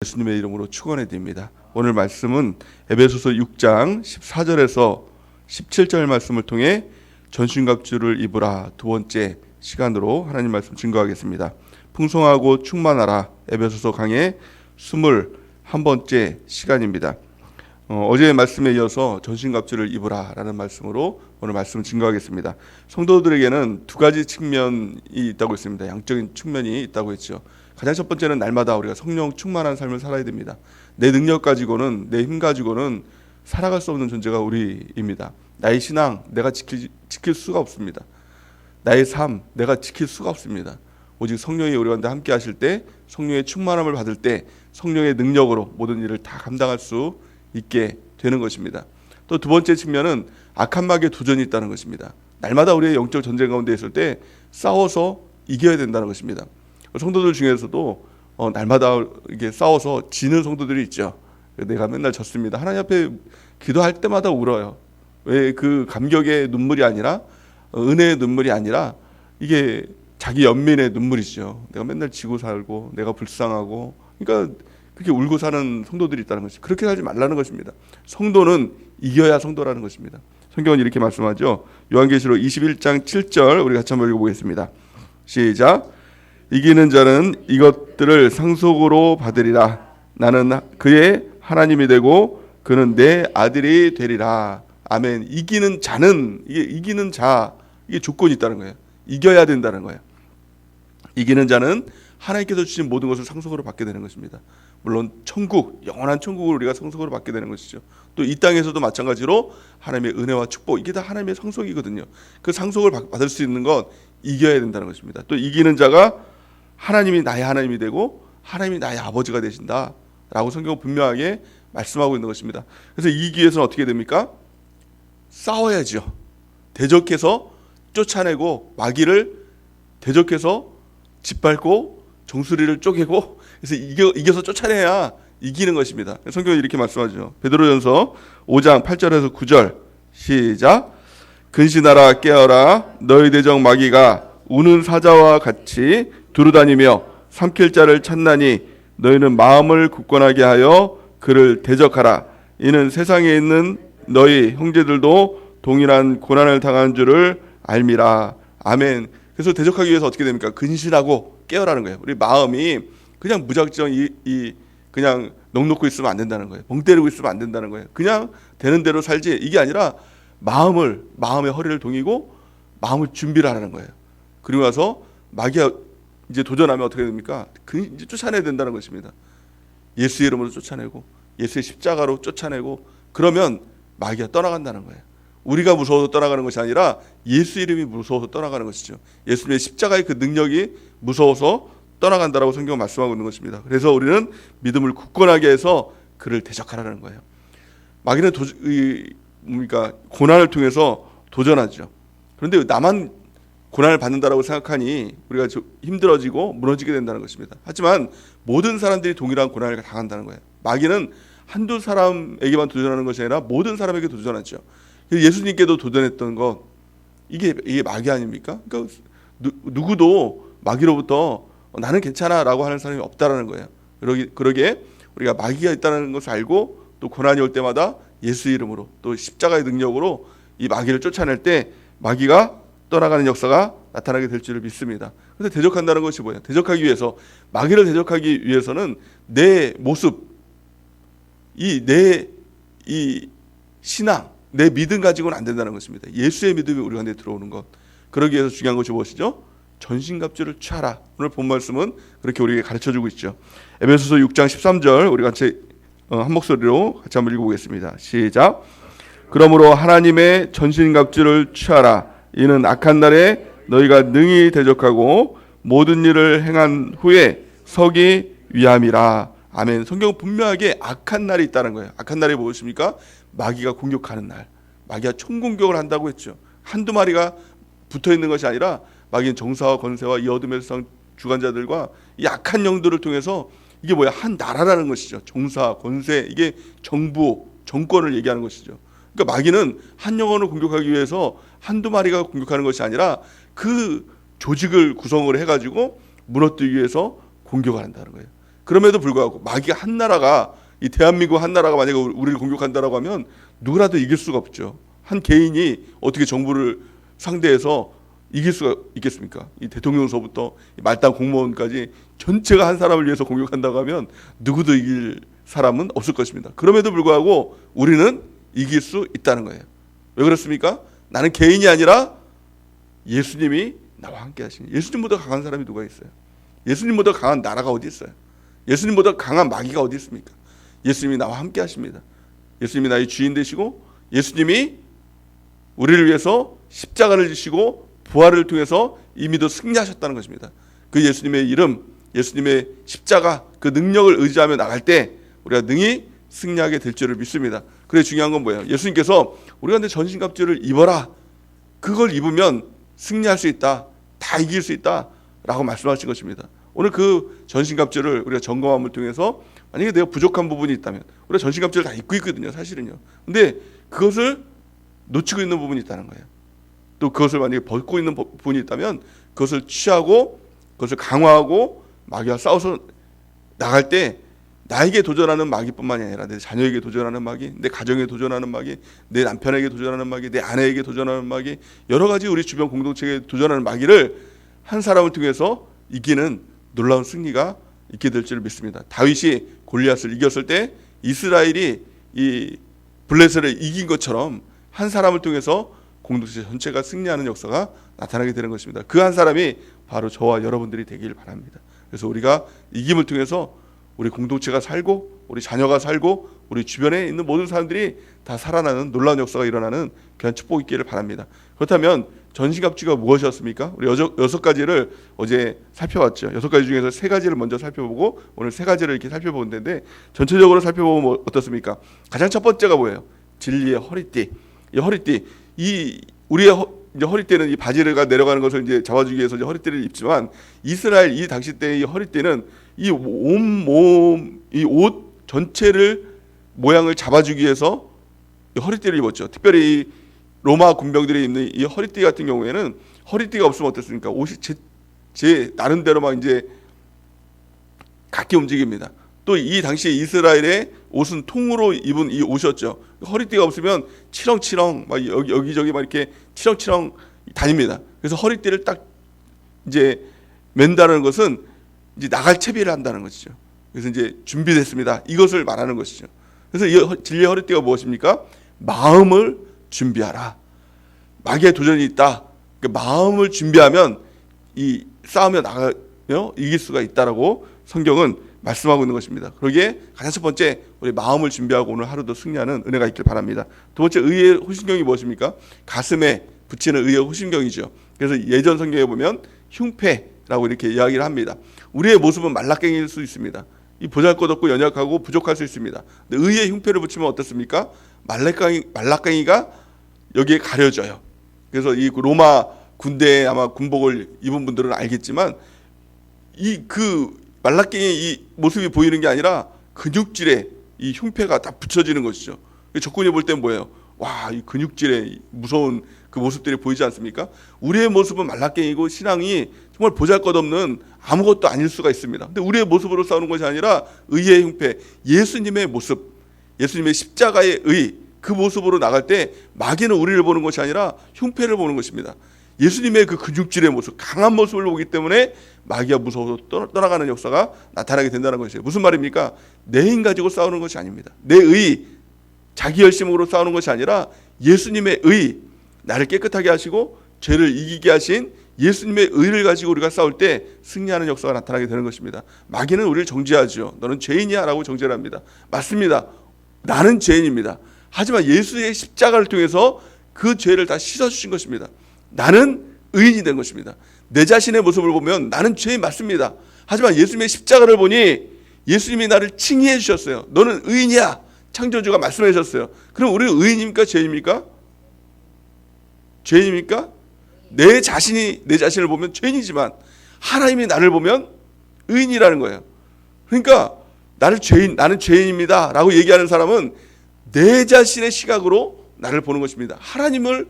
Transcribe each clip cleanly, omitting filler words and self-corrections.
예수님의 이름으로 축원해 드립니다. 오늘 말씀은 에베소서 6장 14절에서 17절 말씀을 통해 전신갑주를 입으라 두 번째 시간으로 하나님 말씀 증거하겠습니다. 풍성하고 충만하라 에베소서 강의 21번째 시간입니다. 어제의 말씀에 이어서 전신갑주를 입으라라는 말씀으로 오늘 말씀을 증거하겠습니다. 성도들에게는 두 가지 측면이 있다고 했습니다. 양적인 측면이 있다고 했죠. 가장 첫 번째는 날마다 우리가 성령 충만한 삶을 살아야 됩니다. 내 능력 가지고는, 내 힘 가지고는 살아갈 수 없는 존재가 우리입니다. 나의 신앙 내가 지킬 수가 없습니다. 나의 삶 내가 지킬 수가 없습니다. 오직 성령이 우리와 함께 하실 때, 성령의 충만함을 받을 때 성령의 능력으로 모든 일을 다 감당할 수 있게 되는 것입니다. 또 두 번째 측면은 악한 마귀의 도전이 있다는 것입니다. 날마다 우리의 영적 전쟁 가운데 있을 때 싸워서 이겨야 된다는 것입니다. 성도들 중에서도 날마다 이게 싸워서 지는 성도들이 있죠. 내가 맨날 졌습니다. 하나님 앞에 기도할 때마다 울어요. 왜? 그 감격의 눈물이 아니라, 은혜의 눈물이 아니라 이게 자기 연민의 눈물이죠. 내가 맨날 지고 살고 내가 불쌍하고, 그러니까 그렇게 울고 사는 성도들이 있다는 것이, 그렇게 살지 말라는 것입니다. 성도는 이겨야 성도라는 것입니다. 성경은 이렇게 말씀하죠. 요한계시록 21장 7절 우리 같이 한번 읽어보겠습니다. 시작. 이기는 자는 이것들을 상속으로 받으리라. 나는 그의 하나님이 되고 그는 내 아들이 되리라. 아멘. 이기는 자는, 이기는 자, 이게 조건이 있다는 거예요. 이겨야 된다는 거예요. 이기는 자는 하나님께서 주신 모든 것을 상속으로 받게 되는 것입니다. 물론 천국, 영원한 천국을 우리가 상속으로 받게 되는 것이죠. 또 이 땅에서도 마찬가지로 하나님의 은혜와 축복, 이게 다 하나님의 상속이거든요. 그 상속을 받을 수 있는 건 이겨야 된다는 것입니다. 또 이기는 자가 하나님이 나의 하나님이 되고 하나님이 나의 아버지가 되신다라고 성경은 분명하게 말씀하고 있는 것입니다. 그래서 이기기 위해서는 어떻게 됩니까? 싸워야죠. 대적해서 쫓아내고, 마귀를 대적해서 짓밟고 정수리를 쪼개고, 그래서 이겨서 쫓아내야 이기는 것입니다. 성경은 이렇게 말씀하죠. 베드로전서 5장 8절에서 9절 시작. 근신하라 깨어라 너희 대적 마귀가 우는 사자와 같이 두루다니며 삼킬 자를 찾나니 너희는 마음을 굳건하게 하여 그를 대적하라. 이는 세상에 있는 너희 형제들도 동일한 고난을 당한 줄을 알미라. 아멘. 그래서 대적하기 위해서 어떻게 됩니까? 근신하고 깨어라는 거예요. 우리 마음이 그냥 무작정 그냥 넋놓고 있으면 안 된다는 거예요. 멍 때리고 있으면 안 된다는 거예요. 그냥 되는 대로 살지, 이게 아니라 마음의 허리를 동이고 마음을 준비를 하라는 거예요. 그리고 나서 마귀가 이제 도전하면 어떻게 됩니까? 이제 쫓아내야 된다는 것입니다. 예수의 이름으로 쫓아내고 예수의 십자가로 쫓아내고, 그러면 마귀가 떠나간다는 거예요. 우리가 무서워서 떠나가는 것이 아니라 예수 이름이 무서워서 떠나가는 것이죠. 예수님의 십자가의 그 능력이 무서워서 떠나간다라고 성경은 말씀하고 있는 것입니다. 그래서 우리는 믿음을 굳건하게 해서 그를 대적하라는 거예요. 마귀는 고난을 통해서 도전하죠. 그런데 나만 고난을 받는다라고 생각하니 우리가 힘들어지고 무너지게 된다는 것입니다. 하지만 모든 사람들이 동일한 고난을 당한다는 거예요. 마귀는 한두 사람에게만 도전하는 것이 아니라 모든 사람에게 도전하죠. 예수님께도 도전했던 것, 이게 마귀 아닙니까? 그러니까 누구도 마귀로부터 나는 괜찮아라고 하는 사람이 없다라는 거예요. 그러기에 우리가 마귀가 있다는 것을 알고 또 고난이 올 때마다 예수 이름으로 또 십자가의 능력으로 이 마귀를 쫓아낼 때 마귀가 떠나가는 역사가 나타나게 될 줄을 믿습니다. 그래서 대적한다는 것이 뭐예요? 대적하기 위해서, 마귀를 대적하기 위해서는 내 모습, 내 신앙, 내 믿음 가지고는 안 된다는 것입니다. 예수의 믿음이 우리 가운데 들어오는 것. 그러기 위해서 중요한 것이 무엇이죠? 전신갑주를 취하라. 오늘 본 말씀은 그렇게 우리에게 가르쳐주고 있죠. 에베소서 6장 13절 우리 같이 한 목소리로 같이 한번 읽어보겠습니다. 시작. 그러므로 하나님의 전신갑주를 취하라. 이는 악한 날에 너희가 능히 대적하고 모든 일을 행한 후에 서기 위함이라. 아멘. 성경은 분명하게 악한 날이 있다는 거예요. 악한 날이 무엇입니까? 마귀가 공격하는 날. 마귀가 총공격을 한다고 했죠. 한두 마리가 붙어있는 것이 아니라 마귀는 정사와 권세와 이 어둠의 세상 주관자들과 이 악한 영들을 통해서, 이게 뭐야? 한 나라라는 것이죠. 정사, 권세, 이게 정부, 정권을 얘기하는 것이죠. 그러니까 마귀는 한 영혼을 공격하기 위해서 한두 마리가 공격하는 것이 아니라 그 조직을 구성을 해가지고 무너뜨리기 위해서 공격을 한다는 거예요. 그럼에도 불구하고 마귀가 한 나라가, 이 대한민국 한 나라가 만약에 우리를 공격한다라고 하면 누구라도 이길 수가 없죠. 한 개인이 어떻게 정부를 상대해서 이길 수가 있겠습니까? 이 대통령서부터 말단 공무원까지 전체가 한 사람을 위해서 공격한다고 하면 누구도 이길 사람은 없을 것입니다. 그럼에도 불구하고 우리는 이길 수 있다는 거예요. 왜 그렇습니까? 나는 개인이 아니라 예수님이 나와 함께 하시니. 예수님보다 강한 사람이 누가 있어요? 예수님보다 강한 나라가 어디 있어요? 예수님보다 강한 마귀가 어디 있습니까? 예수님이 나와 함께 하십니다. 예수님이 나의 주인 되시고 예수님이 우리를 위해서 십자가를 지시고 부활을 통해서 이미도 승리하셨다는 것입니다. 그 예수님의 이름, 예수님의 십자가, 그 능력을 의지하며 나갈 때 우리가 능히 승리하게 될 줄을 믿습니다. 그래 중요한 건 뭐예요? 예수님께서 우리가 근데 전신갑주를 입어라. 그걸 입으면 승리할 수 있다. 다 이길 수 있다. 라고 말씀하신 것입니다. 오늘 그 전신갑주를 우리가 점검함을 통해서 만약에 내가 부족한 부분이 있다면 우리가 전신갑주를 다 입고 있거든요. 사실은요. 근데 그것을 놓치고 있는 부분이 있다는 거예요. 또 그것을 만약에 벗고 있는 부분이 있다면 그것을 취하고 그것을 강화하고 마귀와 싸워서 나갈 때 나에게 도전하는 마귀뿐만이 아니라 내 자녀에게 도전하는 마귀, 내 가정에 도전하는 마귀, 내 남편에게 도전하는 마귀, 내 아내에게 도전하는 마귀, 여러 가지 우리 주변 공동체에 도전하는 마귀를 한 사람을 통해서 이기는 놀라운 승리가 있게 될 줄 믿습니다. 다윗이 골리앗을 이겼을 때 이스라엘이 이 블레셋을 이긴 것처럼 한 사람을 통해서 공동체 전체가 승리하는 역사가 나타나게 되는 것입니다. 그 한 사람이 바로 저와 여러분들이 되길 바랍니다. 그래서 우리가 이김을 통해서 우리 공동체가 살고 우리 자녀가 살고 우리 주변에 있는 모든 사람들이 다 살아나는 놀라운 역사가 일어나는 귀한 축복이 있기를 바랍니다. 그렇다면 전신갑주가 무엇이었습니까? 우리 6가지를 어제 살펴봤죠. 6가지 중에서 3가지를 먼저 살펴보고 오늘 3가지를 이렇게 살펴보는 데인데 전체적으로 살펴보면 어떻습니까? 가장 첫 번째가 뭐예요? 진리의 허리띠. 이 허리띠, 이 우리의 이제 허리띠는 이 바지가 내려가는 것을 이제 잡아주기 위해서 이제 허리띠를 입지만 이스라엘 이 당시 때의 이 허리띠는 이 온몸 이 옷 전체를 모양을 잡아주기 위해서 이 허리띠를 입었죠. 특별히 이 로마 군병들이 입는 이 허리띠 같은 경우에는 허리띠가 없으면 어떻습니까? 옷이 제 나름대로 막 이제 각기 움직입니다. 또 이 당시에 이스라엘의 옷은 통으로 입은 이 옷이었죠. 허리띠가 없으면 치렁치렁 막 여기저기 막 이렇게 치렁치렁 다닙니다. 그래서 허리띠를 딱 이제 맨다는 것은 이제 나갈 채비를 한다는 것이죠. 그래서 이제 준비됐습니다. 이것을 말하는 것이죠. 그래서 이 진리의 허리띠가 무엇입니까? 마음을 준비하라. 마귀의 도전이 있다. 그러니까 마음을 준비하면 이 싸움에 나가며 이길 수가 있다라고 성경은 말씀하고 있는 것입니다. 그러기에 가장 첫 번째 우리 마음을 준비하고 오늘 하루도 승리하는 은혜가 있길 바랍니다. 두 번째 의의 호심경이 무엇입니까? 가슴에 붙이는 의의 호심경이죠. 그래서 예전 성경에 보면 흉패라고 이렇게 이야기를 합니다. 우리의 모습은 말라깽이일 수 있습니다. 이 보잘것없고 연약하고 부족할 수 있습니다. 근데 의의 흉패를 붙이면 어떻습니까? 말라깽이가 여기에 가려져요. 그래서 이 로마 군대에 아마 군복을 입은 분들은 알겠지만 이 그 말라깽이 이 모습이 보이는 게 아니라 근육질에 이 흉패가 다 붙여지는 것이죠. 적군이 볼 땐 뭐예요? 와, 이 근육질에 무서운 그 모습들이 보이지 않습니까? 우리의 모습은 말라깽이고 신앙이 정말 보잘것없는 아무것도 아닐 수가 있습니다. 근데 우리의 모습으로 싸우는 것이 아니라 의의 흉패, 예수님의 모습, 예수님의 십자가의 의, 그 모습으로 나갈 때 마귀는 우리를 보는 것이 아니라 흉패를 보는 것입니다. 예수님의 그 근육질의 모습, 강한 모습을 보기 때문에 마귀가 무서워서 떠나가는 역사가 나타나게 된다는 것이에요. 무슨 말입니까? 내 힘 가지고 싸우는 것이 아닙니다. 내 의, 자기 열심으로 싸우는 것이 아니라 예수님의 의, 나를 깨끗하게 하시고 죄를 이기게 하신 예수님의 의를 가지고 우리가 싸울 때 승리하는 역사가 나타나게 되는 것입니다. 마귀는 우리를 정죄하죠. 너는 죄인이야 라고 정죄를 합니다. 맞습니다. 나는 죄인입니다. 하지만 예수의 십자가를 통해서 그 죄를 다 씻어주신 것입니다. 나는 의인이 된 것입니다. 내 자신의 모습을 보면 나는 죄인 맞습니다. 하지만 예수님의 십자가를 보니 예수님이 나를 칭의해 주셨어요. 너는 의인이야. 창조주가 말씀해 주셨어요. 그럼 우리는 의인입니까? 죄인입니까? 죄인입니까? 내 자신을 보면 죄인이지만 하나님이 나를 보면 의인이라는 거예요. 그러니까 나는 죄인입니다 라고 얘기하는 사람은 내 자신의 시각으로 나를 보는 것입니다. 하나님을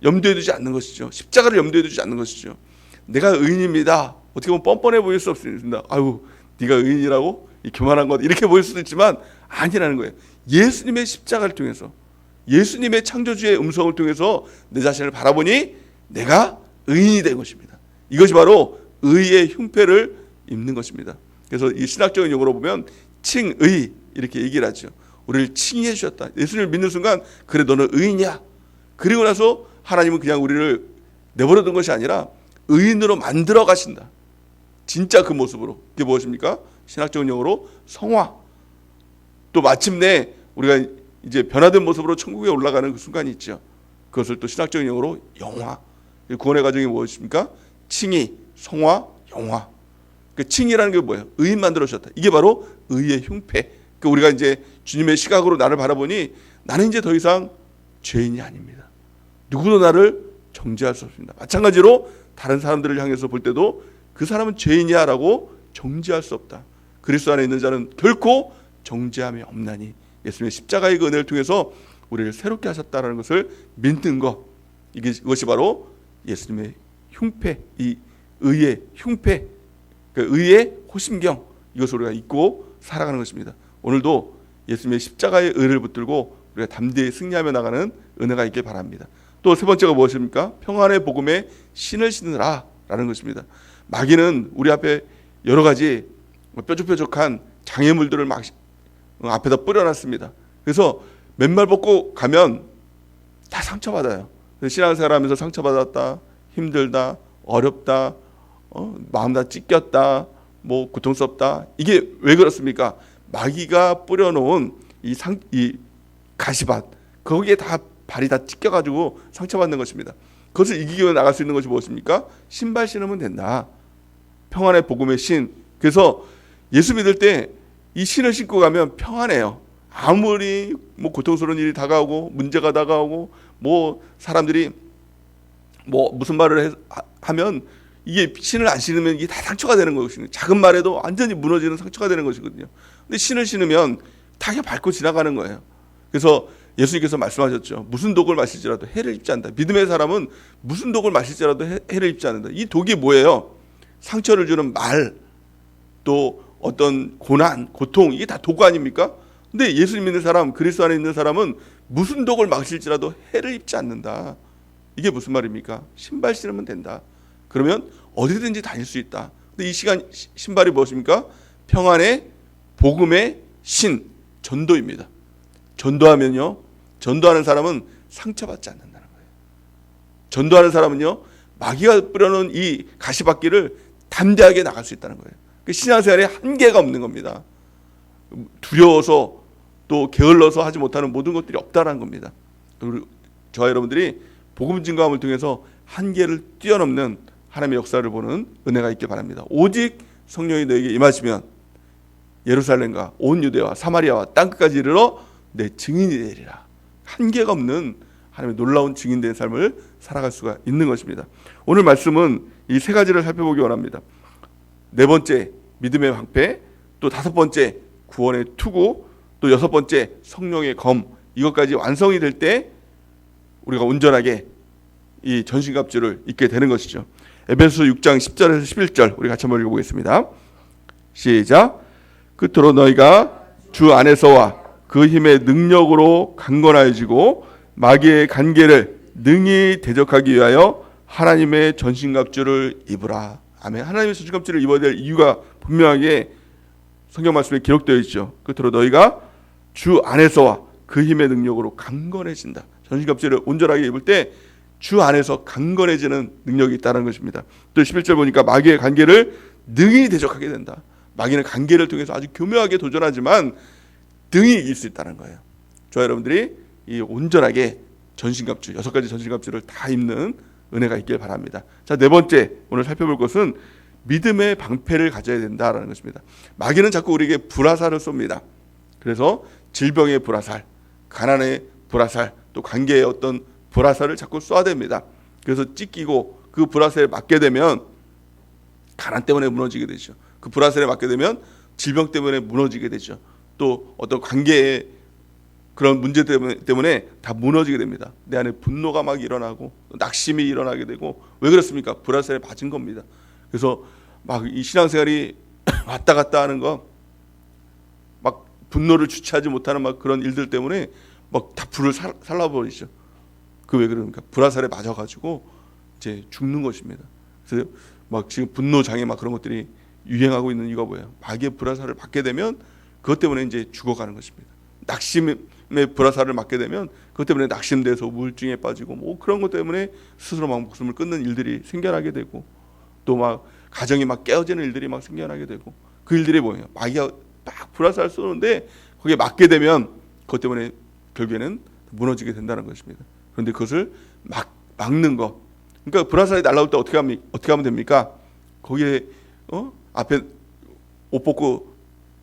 염두에 두지 않는 것이죠. 십자가를 염두에 두지 않는 것이죠. 내가 의인입니다. 어떻게 보면 뻔뻔해 보일 수 없습니다. 아유, 네가 의인이라고? 이 교만한 것 이렇게 보일 수도 있지만 아니라는 거예요. 예수님의 십자가를 통해서, 예수님의 창조주의 음성을 통해서 내 자신을 바라보니 내가 의인이 된 것입니다. 이것이 바로 의의 흉패를 입는 것입니다. 그래서 이 신학적인 용어로 보면 칭의 이렇게 얘기를 하죠. 우리를 칭의해 주셨다. 예수님을 믿는 순간 그래 너는 의인이야. 그리고 나서 하나님은 그냥 우리를 내버려 둔 것이 아니라 의인으로 만들어 가신다. 진짜 그 모습으로. 그게 무엇입니까? 신학적인 용어로 성화. 또 마침내 우리가 이제 변화된 모습으로 천국에 올라가는 그 순간이 있죠. 그것을 또 신학적인 용어로 영화. 구원의 과정이 무엇입니까? 칭의, 성화, 영화. 그 칭의라는 게 뭐예요? 의인 만들어 주셨다. 이게 바로 의의 흉패. 그 우리가 이제 주님의 시각으로 나를 바라보니 나는 이제 더 이상 죄인이 아닙니다. 누구도 나를 정죄할 수 없습니다. 마찬가지로 다른 사람들을 향해서 볼 때도 그 사람은 죄인이야라고 정죄할 수 없다. 그리스도 안에 있는 자는 결코 정죄함이 없나니 예수님의 십자가의 그 은혜를 통해서 우리를 새롭게 하셨다라는 것을 믿는 것. 이것이 바로 예수님의 흉패, 이 의의 흉패, 그 의의 호심경, 이것을 우리가 잊고 살아가는 것입니다. 오늘도 예수님의 십자가의 의를 붙들고 우리가 담대히 승리하며 나가는 은혜가 있길 바랍니다. 또 세 번째가 무엇입니까? 평안의 복음에 신을 신으라 라는 것입니다. 마귀는 우리 앞에 여러 가지 뾰족뾰족한 장애물들을 막 앞에다 뿌려놨습니다. 그래서 맨발 벗고 가면 다 상처받아요. 신앙생활 하면서 상처받았다, 힘들다, 어렵다, 마음 다 찢겼다, 뭐 고통스럽다. 이게 왜 그렇습니까? 마귀가 뿌려놓은 이 가시밭, 거기에 다 발이 다 찢겨가지고 상처받는 것입니다. 그것을 이기기 위해 나갈 수 있는 것이 무엇입니까? 신발 신으면 된다. 평안의 복음의 신. 그래서 예수 믿을 때 이 신을 신고 가면 평안해요. 아무리 뭐 고통스러운 일이 다가오고 문제가 다가오고 뭐 사람들이 뭐 무슨 말을 하면 이게 신을 안 신으면 이게 다 상처가 되는 것이거든요. 작은 말에도 완전히 무너지는 상처가 되는 것이거든요. 근데 신을 신으면 다 그냥 밟고 지나가는 거예요. 그래서 예수님께서 말씀하셨죠. 무슨 독을 마실지라도 해를 입지 않는다. 믿음의 사람은 무슨 독을 마실지라도 해를 입지 않는다. 이 독이 뭐예요? 상처를 주는 말, 또 어떤 고난, 고통, 이게 다 독 아닙니까? 근데 예수님 믿는 사람, 그리스도 안에 있는 사람은 무슨 독을 마실지라도 해를 입지 않는다. 이게 무슨 말입니까? 신발 신으면 된다. 그러면 어디든지 다닐 수 있다. 근데 이 시간 신발이 무엇입니까? 평안의 복음의 신, 전도입니다. 전도하면요, 전도하는 사람은 상처받지 않는다는 거예요. 전도하는 사람은요, 마귀가 뿌려놓은 이 가시밭길을 담대하게 나갈 수 있다는 거예요. 그 신앙생활에 한계가 없는 겁니다. 두려워서 또 게을러서 하지 못하는 모든 것들이 없다는 겁니다. 저와 여러분들이 복음 증거함을 통해서 한계를 뛰어넘는 하나님의 역사를 보는 은혜가 있길 바랍니다. 오직 성령이 너에게 임하시면 예루살렘과 온 유대와 사마리아와 땅끝까지 이르러 내 증인이 되리라. 한계가 없는 하나님의 놀라운 증인된 삶을 살아갈 수가 있는 것입니다. 오늘 말씀은 이 세 가지를 살펴보기 원합니다. 네 번째, 믿음의 방패, 또 다섯 번째, 구원의 투구, 또 여섯 번째, 성령의 검. 이것까지 완성이 될 때 우리가 온전하게 이 전신갑주를 입게 되는 것이죠. 에베소서 6장 10절에서 11절 우리 같이 한번 읽어보겠습니다. 시작. 끝으로 너희가 주 안에서와 그 힘의 능력으로 강건하여지고 마귀의 간계를 능히 대적하기 위하여 하나님의 전신갑주를 입으라. 아멘. 하나님의 전신갑주를 입어야 될 이유가 분명하게 성경 말씀에 기록되어 있죠. 끝으로 너희가 주 안에서와 그 힘의 능력으로 강건해진다. 전신갑주를 온전하게 입을 때 주 안에서 강건해지는 능력이 있다는 것입니다. 또 11절 보니까 마귀의 간계를 능히 대적하게 된다. 마귀는 간계를 통해서 아주 교묘하게 도전하지만 능히 이길 수 있다는 거예요. 저와 여러분들이 이 온전하게 전신갑주, 여섯 가지 전신갑주를 다 입는 은혜가 있길 바랍니다. 자, 네 번째 오늘 살펴볼 것은 믿음의 방패를 가져야 된다라는 것입니다. 마귀는 자꾸 우리에게 불화살을 쏩니다. 그래서 질병의 불화살, 가난의 불화살, 또 관계의 어떤 불화살을 자꾸 쏴댑니다. 그래서 찢기고 그 불화살에 맞게 되면 가난 때문에 무너지게 되죠. 그 불화살에 맞게 되면 질병 때문에 무너지게 되죠. 또 어떤 관계의 그런 문제 때문에 다 무너지게 됩니다. 내 안에 분노가 막 일어나고 낙심이 일어나게 되고. 왜 그렇습니까? 불화살에 맞은 겁니다. 그래서 막 이 신앙생활이 왔다 갔다 하는 거, 막 분노를 주체하지 못하는 막 그런 일들 때문에 막 다 불을 살라버리죠. 그 왜 그러니까 불화살에 맞아가지고 이제 죽는 것입니다. 그래서 막 지금 분노 장애 막 그런 것들이 유행하고 있는 이유가 뭐예요? 마귀의 불화살을 받게 되면 그것 때문에 이제 죽어가는 것입니다. 낙심의 불화살을 맞게 되면 그것 때문에 낙심돼서 우울증에 빠지고 뭐 그런 것 때문에 스스로 막 목숨을 끊는 일들이 생겨나게 되고, 또 막 가정이 막 깨어지는 일들이 막 생겨나게 되고, 그 일들이 뭐예요? 마귀가 딱 불화살 쏘는데 거기에 맞게 되면 그것 때문에 결국에는 무너지게 된다는 것입니다. 그런데 그것을 막는 거. 그러니까 불화살이 날아올 때 어떻게 하면 됩니까? 거기에 앞에 옷 벗고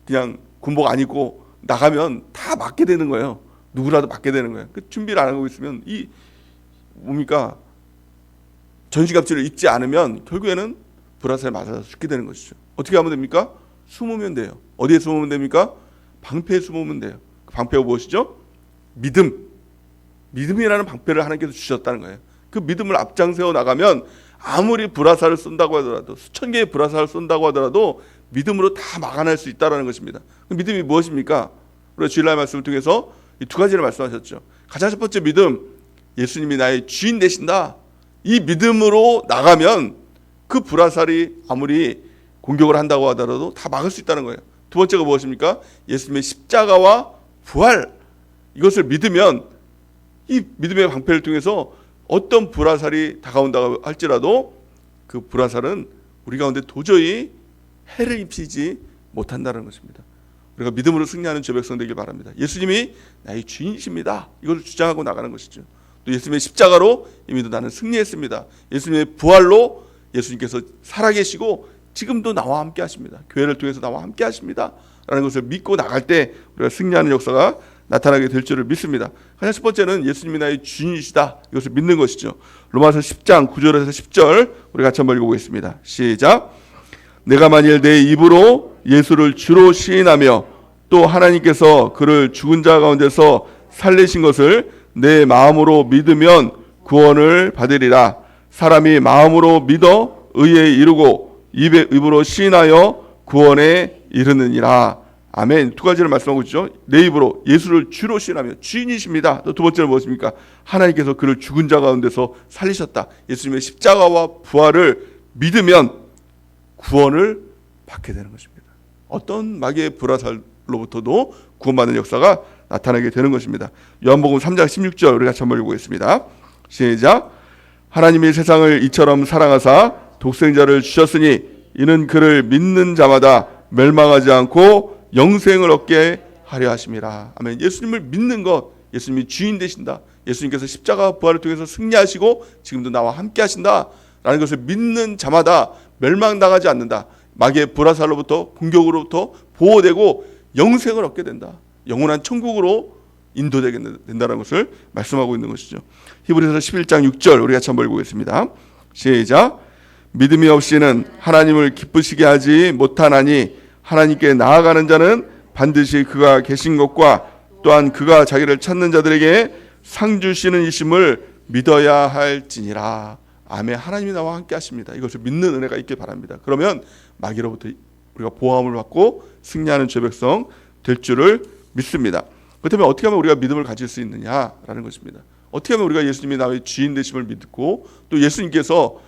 그냥 군복 안 입고 나가면 다 맞게 되는 거예요. 누구라도 맞게 되는 거예요. 그 준비를 안 하고 있으면 이 뭡니까? 전시갑주를 입지 않으면 결국에는 불화살에 맞아서 죽게 되는 것이죠. 어떻게 하면 됩니까? 숨으면 돼요. 어디에 숨으면 됩니까? 방패에 숨으면 돼요. 그 방패가 무엇이죠? 믿음이라는 방패를 하나님께서 주셨다는 거예요. 그 믿음을 앞장세워 나가면 아무리 불화살을 쏜다고 하더라도, 수천 개의 불화살을 쏜다고 하더라도 믿음으로 다 막아낼 수 있다는 것입니다. 그 믿음이 무엇입니까? 우리가 주일날 말씀을 통해서 이 두 가지를 말씀하셨죠. 가장 첫 번째 믿음, 예수님이 나의 주인 되신다. 이 믿음으로 나가면 그 불화살이 아무리 공격을 한다고 하더라도 다 막을 수 있다는 거예요. 두 번째가 무엇입니까? 예수님의 십자가와 부활, 이것을 믿으면 이 믿음의 방패를 통해서 어떤 불화살이 다가온다고 할지라도 그 불화살은 우리 가운데 도저히 해를 입히지 못한다는 것입니다. 우리가 믿음으로 승리하는 저 백성 되길 바랍니다. 예수님이 나의 주인이십니다. 이걸 주장하고 나가는 것이죠. 또 예수님의 십자가로 이미도 나는 승리했습니다. 예수님의 부활로 예수님께서 살아계시고 지금도 나와 함께 하십니다. 교회를 통해서 나와 함께 하십니다. 라는 것을 믿고 나갈 때 우리가 승리하는 역사가 나타나게 될 줄을 믿습니다. 가장 첫 번째는 예수님이 나의 주인이시다. 이것을 믿는 것이죠. 로마서 10장 9절에서 10절 우리 같이 한번 읽어보겠습니다. 시작. 내가 만일 내 입으로 예수를 주로 시인하며 또 하나님께서 그를 죽은 자 가운데서 살리신 것을 내 마음으로 믿으면 구원을 받으리라. 사람이 마음으로 믿어 의에 이르고 입으로 시인하여 구원에 이르느니라. 아멘. 두 가지를 말씀하고 있죠. 내 입으로 예수를 주로 시인하며 주인이십니다. 또 두 번째는 무엇입니까? 하나님께서 그를 죽은 자 가운데서 살리셨다. 예수님의 십자가와 부활을 믿으면 구원을 받게 되는 것입니다. 어떤 마귀의 불화살로부터도 구원받는 역사가 나타나게 되는 것입니다. 요한복음 3장 16절 우리 같이 한번 읽어보겠습니다. 시작. 하나님이 세상을 이처럼 사랑하사 독생자를 주셨으니 이는 그를 믿는 자마다 멸망하지 않고 영생을 얻게 하려 하심이라. 아멘. 예수님을 믿는 것, 예수님이 주인 되신다. 예수님께서 십자가 부활을 통해서 승리하시고 지금도 나와 함께 하신다 라는 것을 믿는 자마다 멸망당하지 않는다. 마귀의 불화살로부터 공격으로부터 보호되고 영생을 얻게 된다. 영원한 천국으로 인도되게 된다는 것을 말씀하고 있는 것이죠. 히브리서 11장 6절 우리 같이 한번 읽어보겠습니다. 시작. 믿음이 없이는 하나님을 기쁘시게 하지 못하나니 하나님께 나아가는 자는 반드시 그가 계신 것과 또한 그가 자기를 찾는 자들에게 상 주시는 이심을 믿어야 할지니라. 아멘. 하나님이 나와 함께 하십니다. 이것을 믿는 은혜가 있길 바랍니다. 그러면 마귀로부터 우리가 보호함을 받고 승리하는 제 백성 될 줄을 믿습니다. 그렇다면 어떻게 하면 우리가 믿음을 가질 수 있느냐라는 것입니다. 어떻게 하면 우리가 예수님이 나의 주인 되심을 믿고 또 예수님께서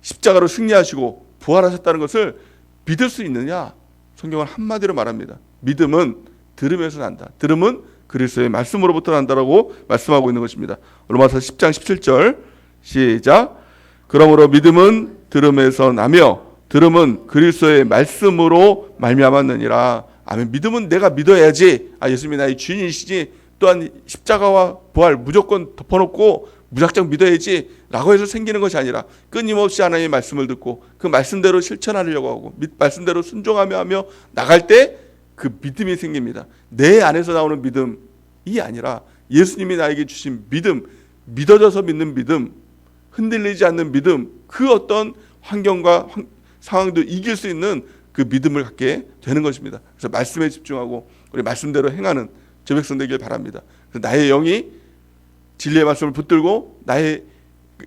십자가로 승리하시고 부활하셨다는 것을 믿을 수 있느냐? 성경은 한마디로 말합니다. 믿음은 들으면서 난다. 들음은 그리스도의 말씀으로부터 난다라고 말씀하고 있는 것입니다. 로마서 10장 17절 시작. 그러므로 믿음은 들음에서 나며 들음은 그리스도의 말씀으로 말미암았느니라. 아멘. 믿음은 내가 믿어야지. 예수님이 나의 주인이시지. 또한 십자가와 부활 무조건 덮어놓고 무작정 믿어야지 라고 해서 생기는 것이 아니라 끊임없이 하나님의 말씀을 듣고 그 말씀대로 실천하려고 하고 말씀대로 순종하며 하며 나갈 때 그 믿음이 생깁니다. 내 안에서 나오는 믿음이 아니라 예수님이 나에게 주신 믿음, 믿어져서 믿는 믿음, 흔들리지 않는 믿음, 그 어떤 환경과 상황도 이길 수 있는 그 믿음을 갖게 되는 것입니다. 그래서 말씀에 집중하고 우리 말씀대로 행하는 저 백성 되길 바랍니다. 그래서 나의 영이 진리의 말씀을 붙들고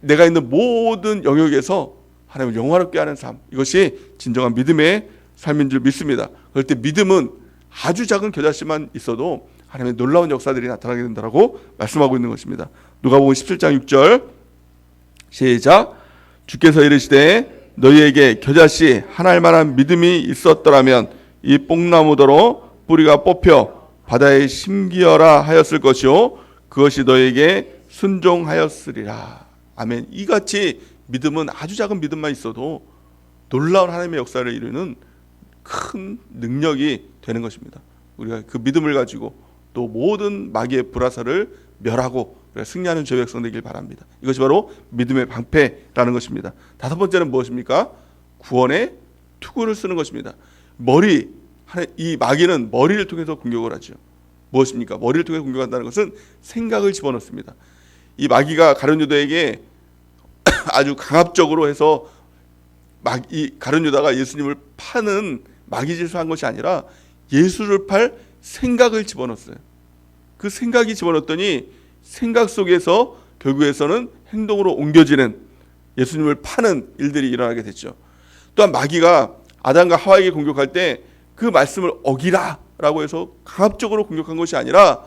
내가 있는 모든 영역에서 하나님을 영화롭게 하는 삶, 이것이 진정한 믿음의 삶인 줄 믿습니다. 그럴 때 믿음은 아주 작은 겨자씨만 있어도 하나님의 놀라운 역사들이 나타나게 된다고 말씀하고 있는 것입니다. 누가복음 17장 6절 시작. 주께서 이르시되 너희에게 겨자씨 하나일 만한 믿음이 있었더라면 이 뽕나무더러 뿌리가 뽑혀 바다에 심기어라 하였을 것이요 그것이 너희에게 순종하였으리라. 아멘. 이같이 믿음은 아주 작은 믿음만 있어도 놀라운 하나님의 역사를 이루는 큰 능력이 되는 것입니다. 우리가 그 믿음을 가지고 또 모든 마귀의 불화살을 멸하고 승리하는 죄 백성 되길 바랍니다. 이것이 바로 믿음의 방패라는 것입니다. 다섯 번째는 무엇입니까? 구원의 투구를 쓰는 것입니다. 이 마귀는 머리를 통해서 공격을 하죠. 무엇입니까? 머리를 통해서 공격한다는 것은 생각을 집어넣습니다. 이 마귀가 가룟 유다에게 아주 강압적으로 해서 이 가룟 유다가 예수님을 파는 마귀짓을 한 것이 아니라 예수를 팔 생각을 집어넣었어요. 그 생각이 집어넣었더니 생각 속에서 결국에서는 행동으로 옮겨지는 예수님을 파는 일들이 일어나게 됐죠. 또한 마귀가 아담과 하와에게 공격할 때 그 말씀을 어기라 라고 해서 강압적으로 공격한 것이 아니라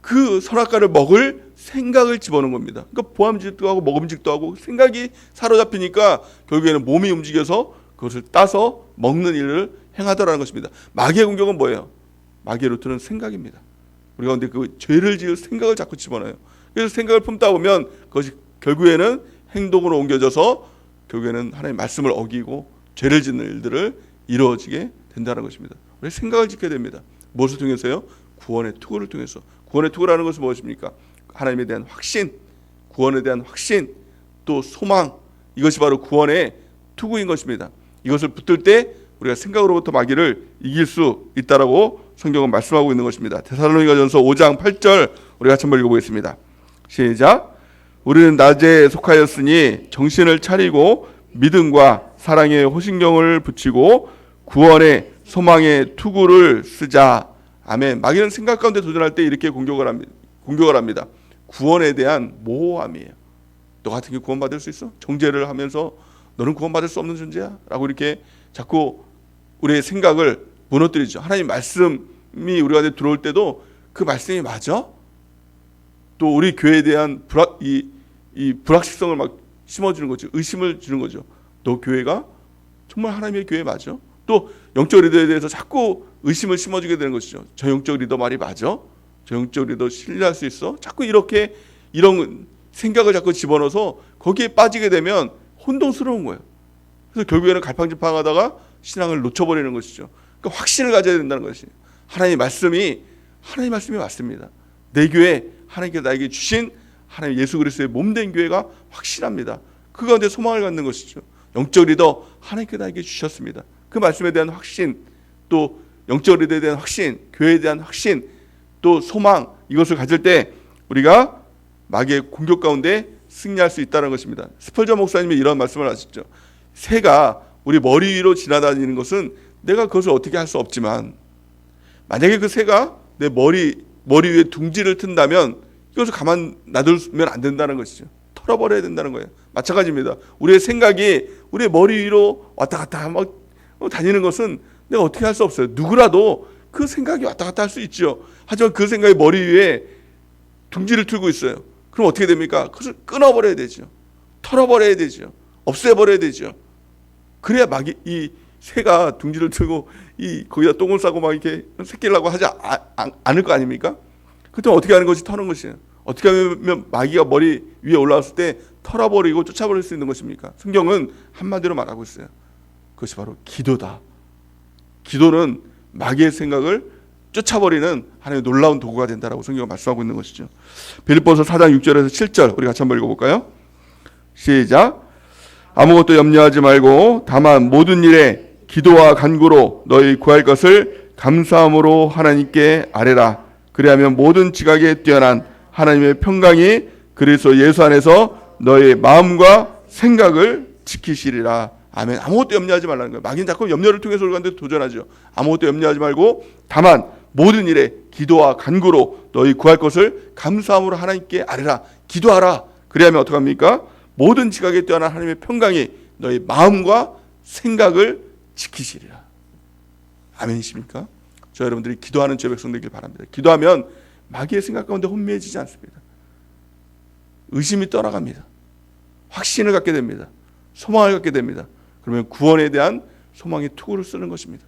그 선악과를 먹을 생각을 집어넣은 겁니다. 그러니까 보암직도 하고 먹음직도 하고 생각이 사로잡히니까 결국에는 몸이 움직여서 그것을 따서 먹는 일을 행하더라는 것입니다. 마귀의 공격은 뭐예요? 마귀의 루트는 생각입니다. 우리가 근데 그 죄를 지을 생각을 자꾸 집어넣어요. 그래서 생각을 품다 보면 그것이 결국에는 행동으로 옮겨져서 결국에는 하나님의 말씀을 어기고 죄를 짓는 일들을 이루어지게 된다는 것입니다. 우리 생각을 짓게 됩니다. 무엇을 통해서요? 구원의 투구를 통해서. 구원의 투구라는 것은 무엇입니까? 하나님에 대한 확신, 구원에 대한 확신, 또 소망, 이것이 바로 구원의 투구인 것입니다. 이것을 붙들 때 우리가 생각으로부터 마귀를 이길 수 있다라고 성경은 말씀하고 있는 것입니다. 데살로니가전서 5장 8절 우리 같이 한번 읽어보겠습니다. 시작. 우리는 낮에 속하였으니 정신을 차리고 믿음과 사랑의 호신경을 붙이고 구원의 소망의 투구를 쓰자. 아멘. 마귀는 생각 가운데 도전할 때 이렇게 공격을 합니다. 구원에 대한 모호함이에요. 너 같은 게 구원받을 수 있어? 정죄를 하면서 너는 구원받을 수 없는 존재야? 라고 이렇게 자꾸 우리의 생각을 무너뜨리죠. 하나님 말씀이 우리 가운데 들어올 때도 그 말씀이 맞아? 또 우리 교회에 대한 불확실성을 막 심어주는 거죠. 의심을 주는 거죠. 너 교회가 정말 하나님의 교회 맞아? 또 영적 리더에 대해서 자꾸 의심을 심어주게 되는 것이죠. 저 영적 리더 말이 맞아? 저 영적 리더 신뢰할 수 있어? 자꾸 이런 생각을 자꾸 집어넣어서 거기에 빠지게 되면 혼돈스러운 거예요. 그래서 결국에는 갈팡질팡하다가 신앙을 놓쳐버리는 것이죠. 그러니까 확신을 가져야 된다는 것이. 하나님의 말씀이 맞습니다. 내 교회 하나님께서 나에게 주신 하나님 예수 그리스도의 몸된 교회가 확실합니다. 그 가운데 소망을 갖는 것이죠. 영적 리더 하나님께서 나에게 주셨습니다. 그 말씀에 대한 확신, 또 영적 리더에 대한 확신, 교회에 대한 확신, 또 소망, 이것을 가질 때 우리가 마귀의 공격 가운데 승리할 수 있다는 것입니다. 스펄전 목사님이 이런 말씀을 하셨죠. 새가 우리 머리 위로 지나다니는 것은 내가 그것을 어떻게 할 수 없지만 만약에 그 새가 내 머리 위에 둥지를 튼다면 이것을 가만 놔두면 안 된다는 것이죠. 털어버려야 된다는 거예요. 마찬가지입니다. 우리의 생각이 우리의 머리 위로 왔다 갔다 막 다니는 것은 내가 어떻게 할 수 없어요. 누구라도 그 생각이 왔다 갔다 할 수 있죠. 하지만 그 생각이 머리 위에 둥지를 틀고 있어요. 그럼 어떻게 됩니까? 그것을 끊어버려야 되죠. 털어버려야 되죠. 없애버려야 되죠. 그래야 이 새가 둥지를 틀고 거기다 똥을 싸고 막 이렇게 새끼려고 하지 않을 거 아닙니까? 그때 어떻게 하는 것이 터는 것이에요. 어떻게 하면 마귀가 머리 위에 올라왔을 때 털어버리고 쫓아버릴 수 있는 것입니까? 성경은 한마디로 말하고 있어요. 그것이 바로 기도다. 기도는 마귀의 생각을 쫓아버리는 하나님의 놀라운 도구가 된다라고 성경은 말씀하고 있는 것이죠. 빌립보서 4장 6절에서 7절 우리 같이 한번 읽어볼까요? 시작. 아무것도 염려하지 말고 다만 모든 일에 기도와 간구로 너희 구할 것을 감사함으로 하나님께 아뢰라. 그리하면 모든 지각에 뛰어난 하나님의 평강이 그리스도 예수 안에서 너희 마음과 생각을 지키시리라. 아멘. 아무것도 염려하지 말라는 거예요. 마귀는 자꾸 염려를 통해서 우리한테 도전하죠. 아무것도 염려하지 말고 다만 모든 일에 기도와 간구로 너희 구할 것을 감사함으로 하나님께 아뢰라. 기도하라. 그래야면 어떡합니까? 모든 지각에 뛰어난 하나님의 평강이 너희 마음과 생각을 지키시리라. 아멘이십니까? 저 여러분들이 기도하는 제 백성 되길 바랍니다. 기도하면 마귀의 생각 가운데 혼미해지지 않습니다. 의심이 떠나갑니다. 확신을 갖게 됩니다. 소망을 갖게 됩니다. 그러면 구원에 대한 소망의 투구를 쓰는 것입니다.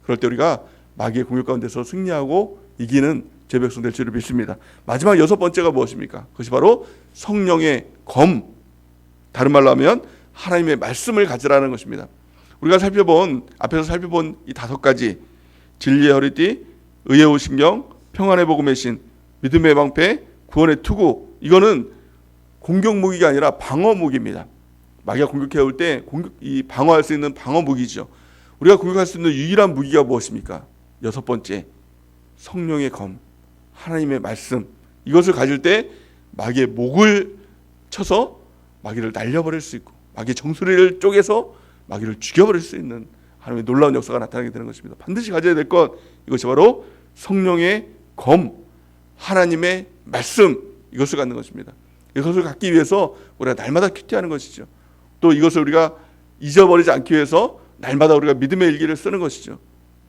그럴 때 우리가 마귀의 공격 가운데서 승리하고 이기는 제 백성 될 줄을 믿습니다. 마지막 6번째가 무엇입니까? 그것이 바로 성령의 검, 다른 말로 하면 하나님의 말씀을 가지라는 것입니다. 우리가 앞에서 살펴본 이 5가지, 진리의 허리띠, 의의 오신경, 평안의 복음의 신, 믿음의 방패, 구원의 투구, 이거는 공격 무기가 아니라 방어 무기입니다. 마귀가 공격해 올 때 이 방어할 수 있는 방어 무기죠. 우리가 공격할 수 있는 유일한 무기가 무엇입니까? 6번째, 성령의 검, 하나님의 말씀. 이것을 가질 때 마귀의 목을 쳐서 마귀를 날려버릴 수 있고, 마귀의 정수리를 쪼개서 마귀를 죽여버릴 수 있는 하나님의 놀라운 역사가 나타나게 되는 것입니다. 반드시 가져야 될 것, 이것이 바로 성령의 검, 하나님의 말씀, 이것을 갖는 것입니다. 이것을 갖기 위해서 우리가 날마다 큐티하는 것이죠. 또 이것을 우리가 잊어버리지 않기 위해서 날마다 우리가 믿음의 일기를 쓰는 것이죠.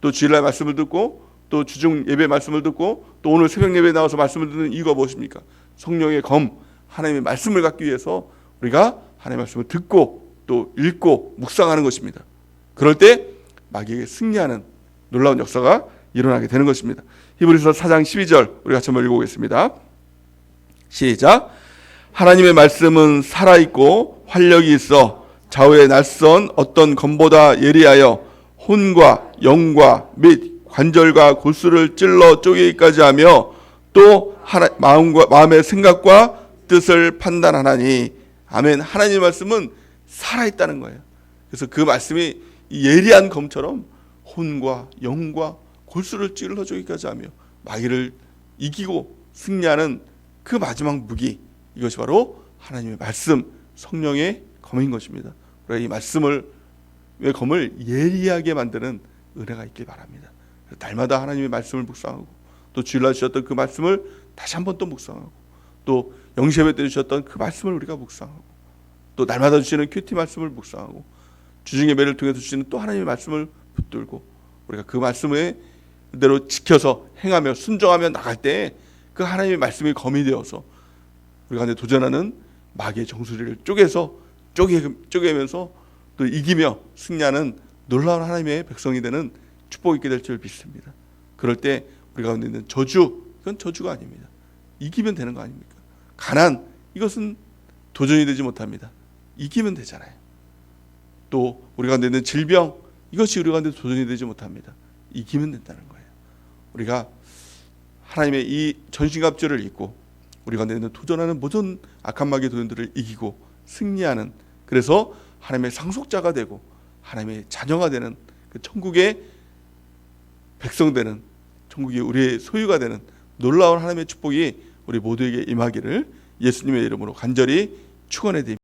또 주일날 말씀을 듣고, 또 주중 예배 말씀을 듣고, 또 오늘 새벽 예배에 나와서 말씀을 듣는 이유가 무엇입니까? 성령의 검, 하나님의 말씀을 갖기 위해서 우리가 하나님의 말씀을 듣고 또 읽고 묵상하는 것입니다. 그럴 때 마귀에게 승리하는 놀라운 역사가 일어나게 되는 것입니다. 히브리서 4장 12절 우리 같이 한번 읽어보겠습니다. 시작. 하나님의 말씀은 살아있고 활력이 있어 좌우에 낯선 어떤 검보다 예리하여 혼과 영과 및 관절과 골수를 찔러 쪼개기까지 하며 또 마음의 생각과 뜻을 판단하나니. 아멘. 하나님의 말씀은 살아있다는 거예요. 그래서 그 말씀이 예리한 검처럼 혼과 영과 골수를 찔러 쪼개기까지 하며 마귀를 이기고 승리하는 그 마지막 무기, 이것이 바로 하나님의 말씀, 성령의 검인 것입니다. 우리가 이 말씀의 검을 예리하게 만드는 은혜가 있길 바랍니다. 날마다 하나님의 말씀을 묵상하고, 또 주일날 주셨던 그 말씀을 다시 한번 또 묵상하고, 또 영시예배 때 주셨던 그 말씀을 우리가 묵상하고, 또 날마다 주시는 큐티 말씀을 묵상하고, 주중예배를 통해서 주시는 또 하나님의 말씀을 붙들고, 우리가 그 말씀을 그대로 지켜서 행하며 순종하며 나갈 때 그 하나님의 말씀이 검이 되어서 우리가 이제 도전하는 마귀의 정수리를 쪼개면서 또 이기며 승리하는 놀라운 하나님의 백성이 되는 축복이 있게 될 줄 믿습니다. 그럴 때 우리 가운데 있는 저주, 이건 저주가 아닙니다. 이기면 되는 거 아닙니까? 가난, 이것은 도전이 되지 못합니다. 이기면 되잖아요. 또 우리 가운데 있는 질병, 이것이 우리 가운데 도전이 되지 못합니다. 이기면 된다는 거예요. 우리가 하나님의 이 전신갑주를 입고 우리 가운데 있는 도전하는 모든 악한 마귀의 도전들을 이기고 승리하는, 그래서 하나님의 상속자가 되고 하나님의 자녀가 되는, 그 천국의 백성 되는, 천국이 우리의 소유가 되는 놀라운 하나님의 축복이 우리 모두에게 임하기를 예수님의 이름으로 간절히 축원해 드립니다.